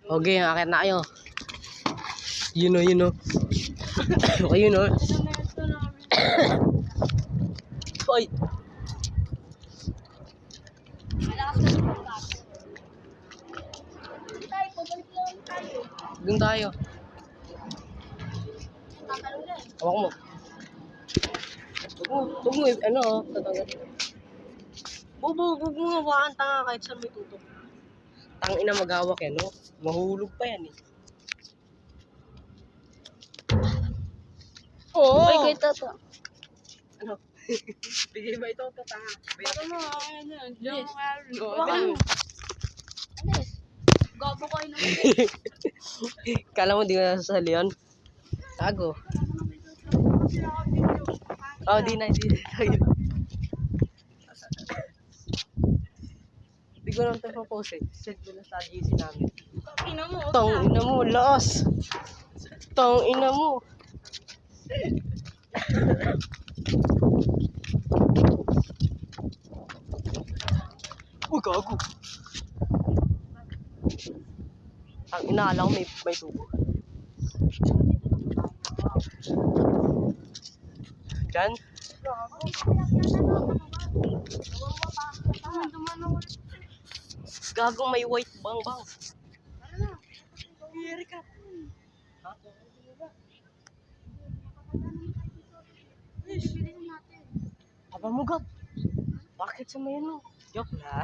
Okay, akit na kayo. Yun o. Ayun o. Hoy! Doon tayo. Hawak mo. Huwag mo, ano o, tatanggal. Huwag mo hawakan, tanga kahit saan may tutok. Tangina maghawak yan, no? Mahulog pa yan eh. Oo! Ay, kay Tata. Ano? Bigay ba ito? Tanga. Baka mo, ayan yan. Diyan mo kaya rin. Oo, Baka ano? mo. Alis. Gabo ko yun. Kala mo di ka nasasali yun? Tago. Oh, di na. Hindi ko naman ito propose eh. Send ko na sa GC namin. Ina mo. Tong ina mo, laos! Tong ina mo! Uy, gago! Ang inaala ko may tubo. Diyan? Gagong may white bang. Hiyari ka. Ha? Aba mo gab. Bakit sa may ano? Joke na.